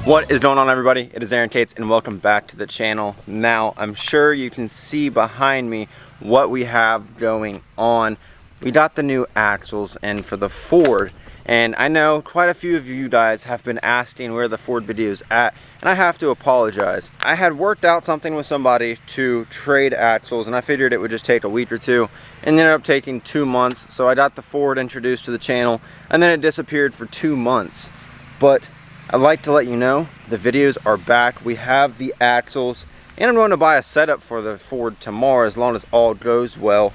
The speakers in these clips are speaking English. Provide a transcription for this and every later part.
What is going on, everybody? It is Aaron Cates and welcome back to the channel. Now, I'm sure you can see behind me what we have going on. We got the new axles in for the Ford, and I know quite a few of you guys have been asking where the Ford video is at, and I have to apologize. I had worked out something with somebody to trade axles, and I figured it would just take a week or two, and ended up taking 2 months. So I got the Ford introduced to the channel, and then it disappeared for 2 months. But I'd like to let you know the videos are back. We have the axles, and I'm going to buy a setup for the Ford tomorrow as long as all goes well,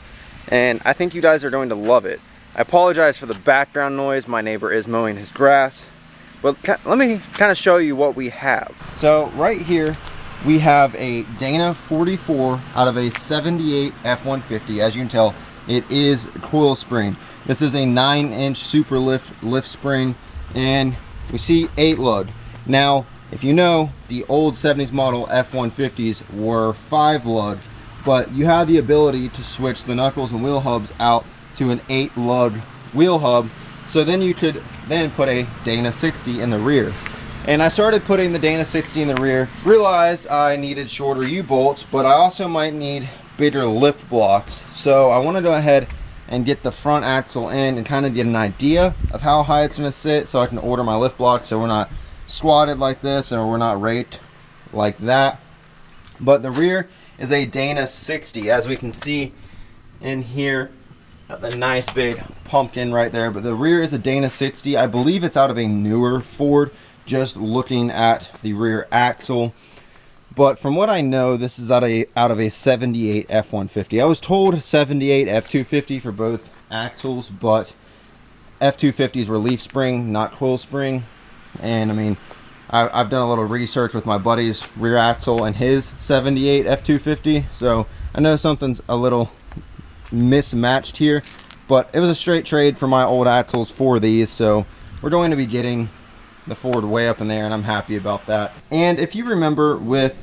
and I think you guys are going to love it. I apologize for the background noise. My neighbor is mowing his grass, but let me kind of show you what we have. So right here we have a Dana 44 out of a 78 F-150. As you can tell, it is coil spring. This is a 9-inch super lift spring, and we see 8 lug. Now, if you know, the old 70s model F-150s were 5 lug, but you have the ability to switch the knuckles and wheel hubs out to an 8 lug wheel hub. So then you could then put a Dana 60 in the rear. And I started putting the Dana 60 in the rear, realized I needed shorter U-bolts, but I also might need bigger lift blocks. So I want to go ahead and get the front axle in and kind of get an idea of how high it's going to sit, so I can order my lift blocks so we're not squatted like this or we're not raked like that. But the rear is a Dana 60, as we can see in here. Got the nice big pumpkin right there, but the rear is a Dana 60. I believe it's out of a newer Ford, just looking at the rear axle. But from what I know, this is out of a 78 F-150. I was told 78 F-250 for both axles, but F-250s were leaf spring, not coil spring. And I mean, I've done a little research with my buddy's rear axle and his 78 F-250, so I know something's a little mismatched here, but it was a straight trade for my old axles for these, so we're going to be getting the Ford way up in there, and I'm happy about that. And if you remember with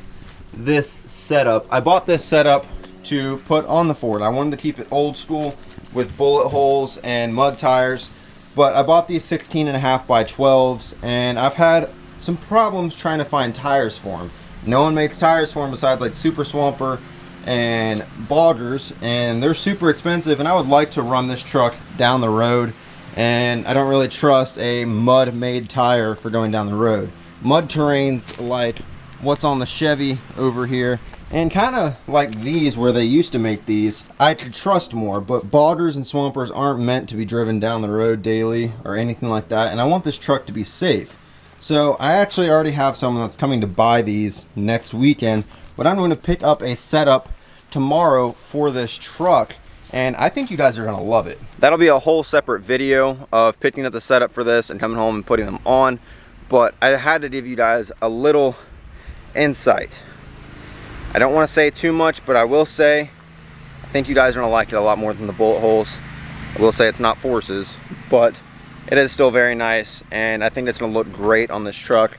this setup, I bought this setup to put on the Ford. I wanted to keep it old school with bullet holes and mud tires, but I bought these 16.5 by 12s, and I've had some problems trying to find tires for them. No one makes tires for them besides like Super Swamper and Boggers, and they're super expensive, and I would like to run this truck down the road, and I don't really trust a mud made tire for going down the road. Mud terrains like what's on the Chevy over here, and kind of like these where they used to make these, I could trust more, but Boggers and Swampers aren't meant to be driven down the road daily or anything like that, and I want this truck to be safe. So I actually already have someone that's coming to buy these next weekend, but I'm going to pick up a setup tomorrow for this truck, and I think you guys are going to love it. That'll be a whole separate video of picking up the setup for this and coming home and putting them on, but I had to give you guys a little insight. I don't want to say too much, but I will say I think you guys are going to like it a lot more than the bullet holes. I will say it's not Forces, but it is still very nice, and I think it's going to look great on this truck.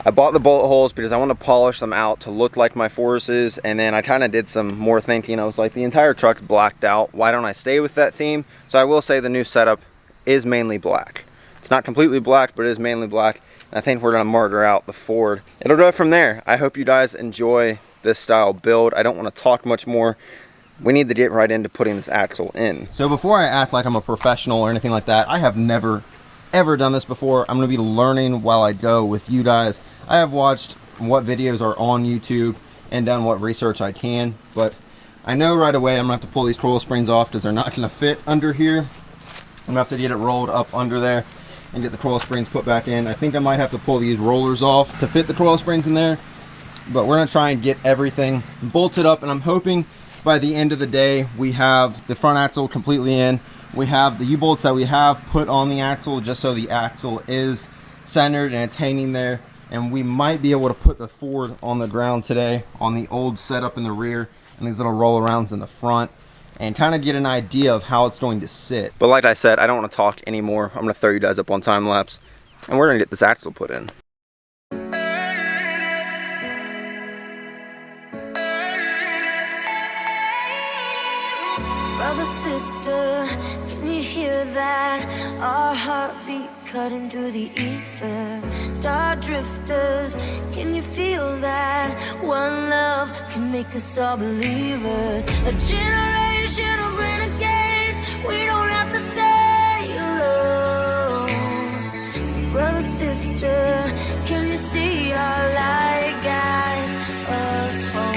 I bought the bullet holes because I want to polish them out to look like my Forces, and then I kind of did some more thinking. I was like, the entire truck's blacked out. Why don't I stay with that theme? So I will say the new setup is mainly black. It's not completely black, but it is mainly black. I think we're going to murder out the Ford. It'll go from there. I hope you guys enjoy this style build. I don't want to talk much more. We need to get right into putting this axle in. So before I act like I'm a professional or anything like that, I have never ever done this before. I'm going to be learning while I go with you guys. I have watched what videos are on YouTube and done what research I can, but I know right away I'm going to have to pull these coil springs off because they're not going to fit under here. I'm going to have to get it rolled up under there and get the coil springs put back in. I think I might have to pull these rollers off to fit the coil springs in there, but we're going to try and get everything bolted up, and I'm hoping by the end of the day we have the front axle completely in. We have the U-bolts that we have put on the axle just so the axle is centered and it's hanging there, and we might be able to put the Ford on the ground today on the old setup in the rear and these little roll arounds in the front, and kind of get an idea of how it's going to sit. But like I said, I don't want to talk anymore. I'm going to throw you guys up on time lapse, and we're going to get this axle put in. Brother, sister, can you hear that? Our heartbeat cutting through the ether. Star drifters, can you feel that? One love can make us all believers. A generation of renegades, we don't have to stay alone. So brother, sister, can you see our light guide us home?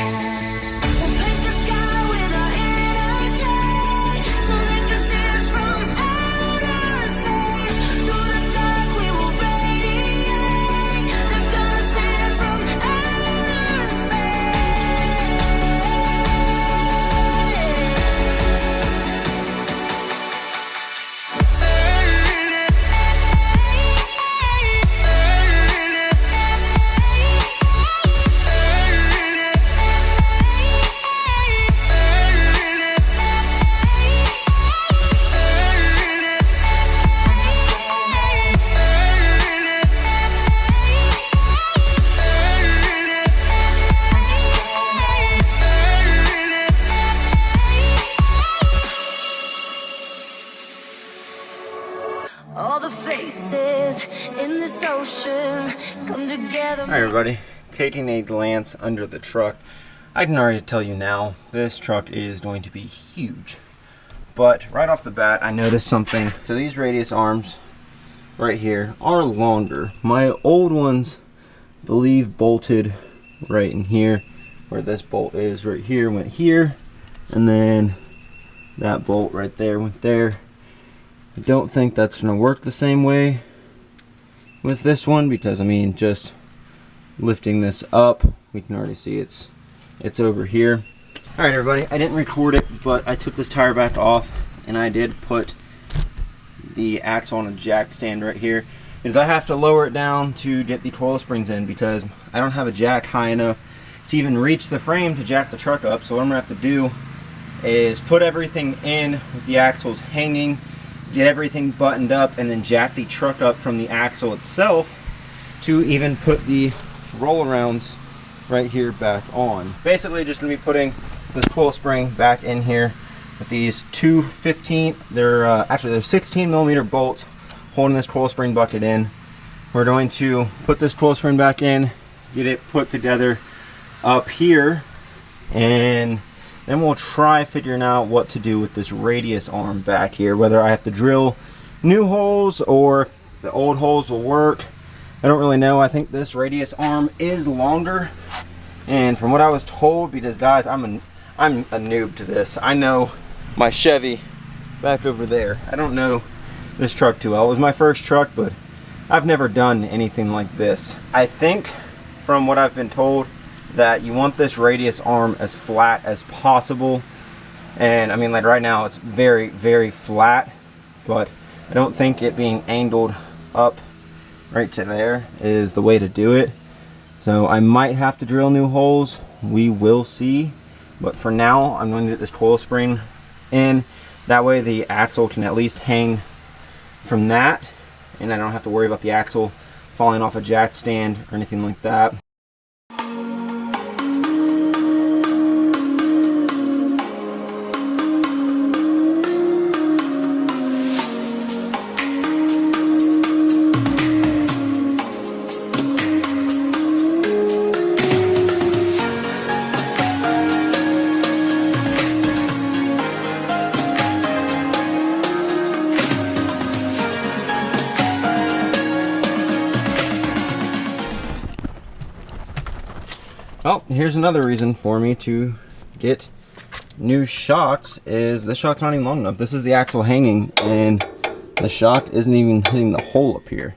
We'll paint the sky with our energy, so they can see us from outer space. Through the dark we will radiate. They're gonna see us from outer all the faces in this ocean come together. Alright everybody, taking a glance under the truck. I can already tell you now, this truck is going to be huge. But right off the bat, I noticed something. So these radius arms right here are longer. My old ones, I believe, bolted right in here, where this bolt is right here, went here, and then that bolt right there went there. I don't think that's going to work the same way with this one, because I mean, just lifting this up, we can already see it's over here. Alright everybody, I didn't record it, but I took this tire back off and I did put the axle on a jack stand right here, because I have to lower it down to get the coil springs in, because I don't have a jack high enough to even reach the frame to jack the truck up. So what I'm going to have to do is put everything in with the axles hanging, get everything buttoned up, and then jack the truck up from the axle itself to even put the roll-arounds right here back on. Basically just going to be putting this coil spring back in here with these two 15, they're 16 millimeter bolts holding this coil spring bucket in. We're going to put this coil spring back in, get it put together up here, and then we'll try figuring out what to do with this radius arm back here, whether I have to drill new holes or if the old holes will work. I don't really know. I think this radius arm is longer, and from what I was told, because guys, I'm a noob to this. I know my Chevy back over there. I don't know this truck too well. It was my first truck, but I've never done anything like this. I think from what I've been told that you want this radius arm as flat as possible, and I mean, like right now it's very, very flat, but I don't think it being angled up right to there is the way to do it. So I might have to drill new holes, we will see, but for now I'm going to get this coil spring in. That way the axle can at least hang from that, and I don't have to worry about the axle falling off a jack stand or anything like that. Well, here's another reason for me to get new shocks, is this shock's not even long enough. This is the axle hanging, and the shock isn't even hitting the hole up here.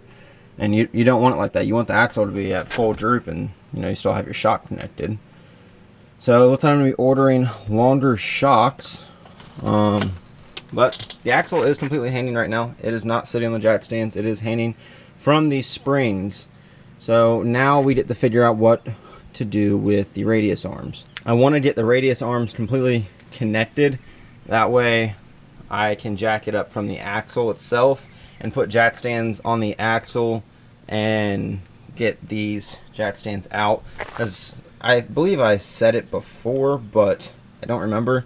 And you don't want it like that. You want the axle to be at full droop, and you know, you still have your shock connected. So it looks like I'm going to be ordering longer shocks. But the axle is completely hanging right now. It is not sitting on the jack stands. It is hanging from these springs. So now we get to figure out what to do with the radius arms. I want to get the radius arms completely connected. That way I can jack it up from the axle itself and put jack stands on the axle and get these jack stands out. As I believe I said it before, but I don't remember.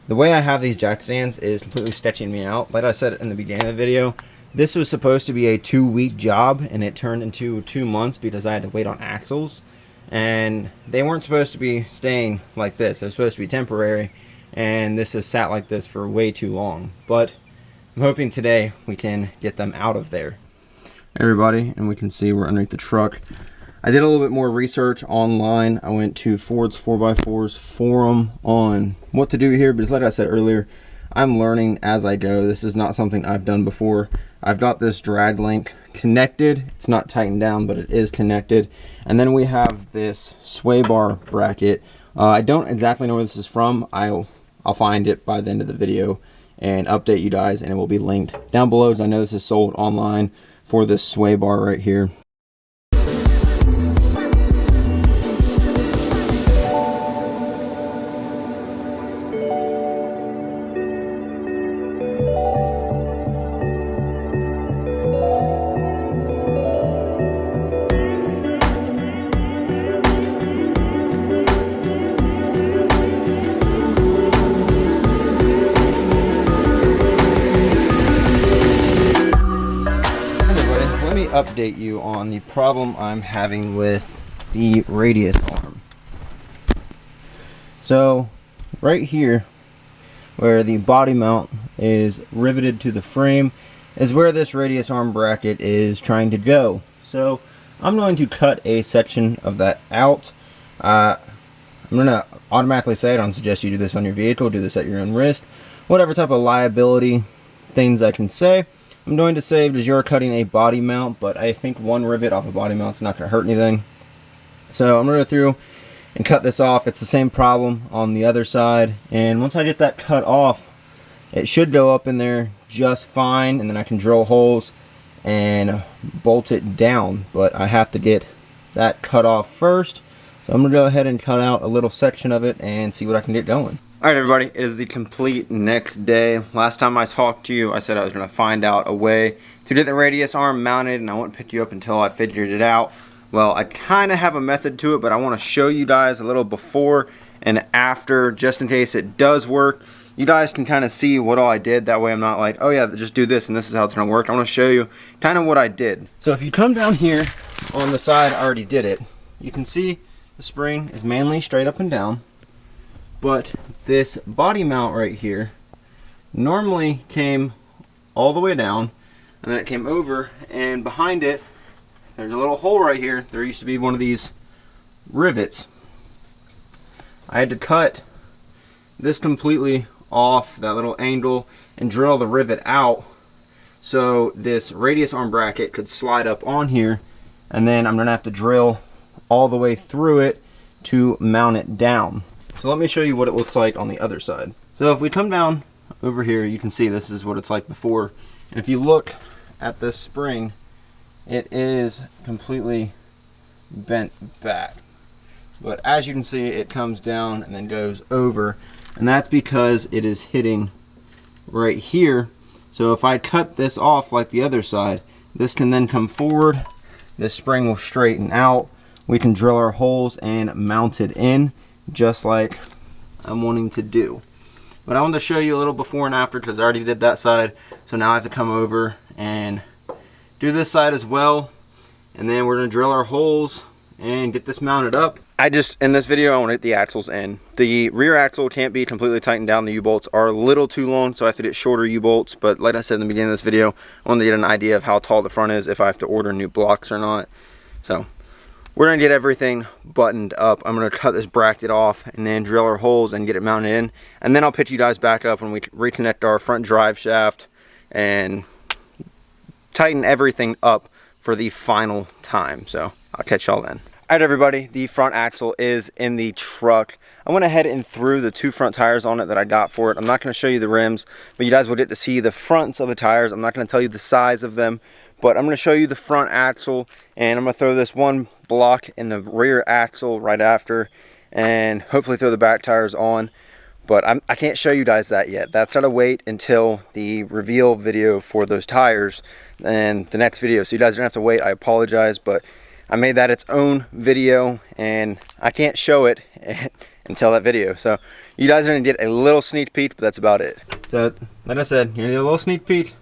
the way I have these jack stands is completely sketching me out. Like I said in the beginning of the video, this was supposed to be a 2-week job, and it turned into 2 months because I had to wait on axles. And they weren't supposed to be staying like this. They're supposed to be temporary, and this has sat like this for way too long. But I'm hoping today we can get them out of there. Everybody, and we can see we're underneath the truck. I did a little bit more research online. I went to Ford's 4x4's forum on what to do here, because like I said earlier, I'm learning as I go. This is not something I've done before. I've got this drag link connected. It's not tightened down, but it is connected. And then we have this sway bar bracket. I don't exactly know where this is from. I'll find it by the end of the video and update you guys, and it will be linked down below, as I know this is sold online for this sway bar right here. Update you on the problem I'm having with the radius arm. So right here, where the body mount is riveted to the frame, is where this radius arm bracket is trying to go. So I'm going to cut a section of that out. I'm going to automatically say, I don't suggest you do this on your vehicle, do this at your own risk. Whatever type of liability things I can say, I'm going to say because you're cutting a body mount, but I think one rivet off a body mount is not going to hurt anything. So I'm going to go through and cut this off. It's the same problem on the other side, and once I get that cut off, it should go up in there just fine, and then I can drill holes and bolt it down. But I have to get that cut off first, so I'm going to go ahead and cut out a little section of it and see what I can get going. Alright everybody, it is the complete next day. Last time I talked to you, I said I was going to find out a way to get the radius arm mounted, and I wouldn't pick you up until I figured it out. Well, I kind of have a method to it, but I want to show you guys a little before and after, just in case it does work. You guys can kind of see what all I did. That way I'm not like, oh yeah, just do this and this is how it's going to work. I want to show you kind of what I did. So if you come down here on the side, I already did it. You can see the spring is mainly straight up and down. But this body mount right here normally came all the way down, and then it came over, and behind it there's a little hole right here. There used to be one of these rivets. I had to cut this completely off, that little angle, and drill the rivet out so this radius arm bracket could slide up on here, and then I'm gonna have to drill all the way through it to mount it down. So let me show you what it looks like on the other side. So if we come down over here, you can see this is what it's like before. And if you look at this spring, it is completely bent back. But as you can see, it comes down and then goes over. And that's because it is hitting right here. So if I cut this off like the other side, this can then come forward. This spring will straighten out. We can drill our holes and mount it in, just like I'm wanting to do. But I wanted to show you a little before and after, because I already did that side. So now I have to come over and do this side as well, and then we're going to drill our holes and get this mounted up. In this video, I want to get the axles in. The rear axle can't be completely tightened down. The U-bolts are a little too long, so I have to get shorter U-bolts. But like I said in the beginning of this video, I want to get an idea of how tall the front is, if I have to order new blocks or not. So we're going to get everything buttoned up. I'm going to cut this bracket off and then drill our holes and get it mounted in. And then I'll pick you guys back up when we reconnect our front drive shaft and tighten everything up for the final time. So I'll catch y'all then. Alright everybody, the front axle is in the truck. I went ahead and threw the 2 front tires on it that I got for it. I'm not going to show you the rims, but you guys will get to see the fronts of the tires. I'm not going to tell you the size of them, but I'm going to show you the front axle, and I'm going to throw this one block in the rear axle right after, and hopefully throw the back tires on. But I can't show you guys that yet. That's gotta wait until the reveal video for those tires and the next video. So you guys are gonna have to wait. I apologize, but I made that its own video and I can't show it until that video. So you guys are gonna get a little sneak peek, but that's about it. So like I said, you're gonna get a little sneak peek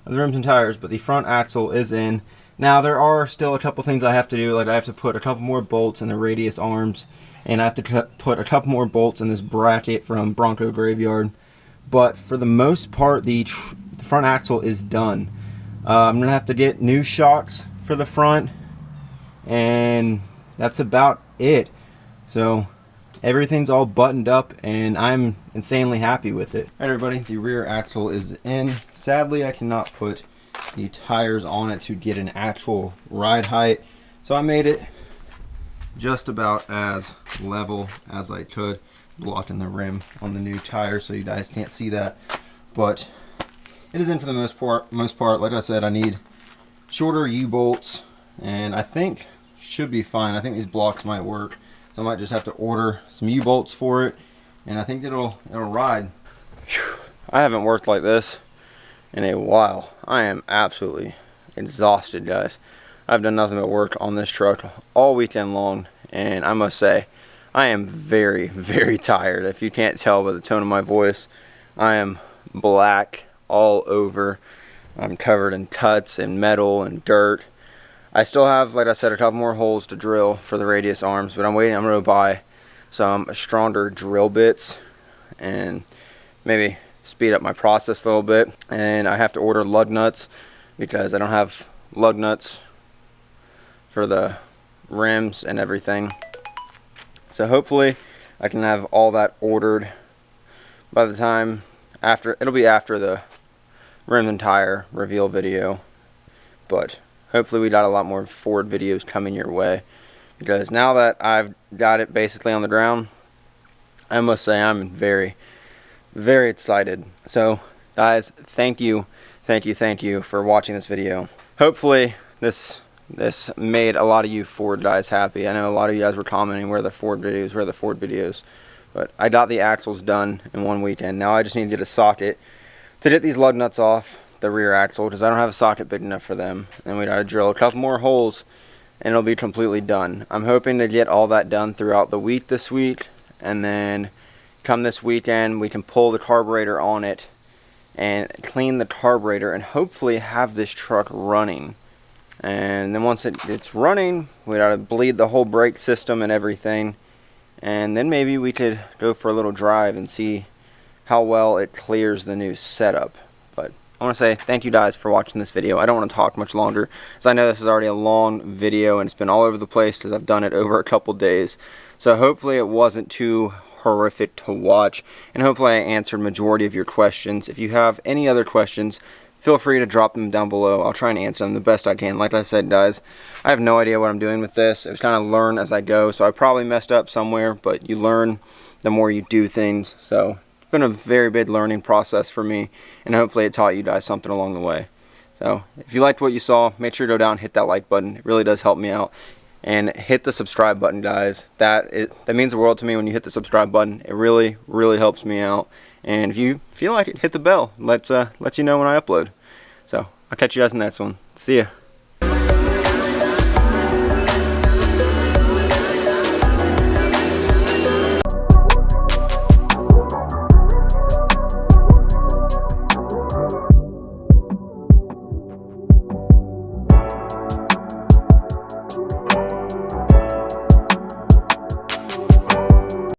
of the rims and tires, but the front axle is in. Now there are still a couple things I have to do, like I have to put a couple more bolts in the radius arms, and I have to put a couple more bolts in this bracket from Bronco Graveyard. But for the most part, the front axle is done. I'm gonna have to get new shocks for the front, and that's about it. So everything's all buttoned up and I'm insanely happy with it. Alright everybody, the rear axle is in. Sadly I cannot put the tires on it to get an actual ride height, so I made it just about as level as I could, blocking the rim on the new tires so you guys can't see that. But it is in for the most part. Like I said, I need shorter U-bolts, and I think should be fine. I think these blocks might work, so I might just have to order some U-bolts for it, and I think it'll ride. Whew. I haven't worked like this in a while. I am absolutely exhausted, guys. I've done nothing but work on this truck all weekend long, and I must say I am very, very tired. If you can't tell by the tone of my voice, I am black all over. I'm covered in cuts and metal and dirt. I still have, like I said, a couple more holes to drill for the radius arms, but I'm going to buy some stronger drill bits and maybe speed up my process a little bit. And I have to order lug nuts because I don't have lug nuts for the rims and everything. So hopefully I can have all that ordered by the time it'll be after the rim and tire reveal video. But hopefully we got a lot more Ford videos coming your way, because now that I've got it basically on the ground, I must say I'm very, very excited. So guys, thank you for watching this video. Hopefully this made a lot of you Ford guys happy. I know a lot of you guys were commenting, where the Ford videos, but I got the axles done in one weekend. Now I just need to get a socket to get these lug nuts off the rear axle, because I don't have a socket big enough for them. And we gotta drill a couple more holes and it'll be completely done. I'm hoping to get all that done throughout the week this week, and then come this weekend we can pull the carburetor on it and clean the carburetor and hopefully have this truck running. And then once it's running, we gotta bleed the whole brake system and everything, and then maybe we could go for a little drive and see how well it clears the new setup. But I want to say thank you guys for watching this video. I don't want to talk much longer, because I know this is already a long video and it's been all over the place because I've done it over a couple days. So hopefully it wasn't too horrific to watch, and hopefully I answered majority of your questions. If you have any other questions, feel free to drop them down below. I'll try and answer them the best I can. Like I said, guys, I have no idea what I'm doing with this. It was kind of learn as I go, so I probably messed up somewhere, but you learn the more you do things. So it's been a very big learning process for me, and hopefully it taught you guys something along the way. So if you liked what you saw, make sure to go down and hit that like button. It really does help me out. And hit the subscribe button, guys. That means the world to me when you hit the subscribe button. It really, really helps me out. And if you feel like it, hit the bell. Lets you know when I upload. So I'll catch you guys in the next one. See ya.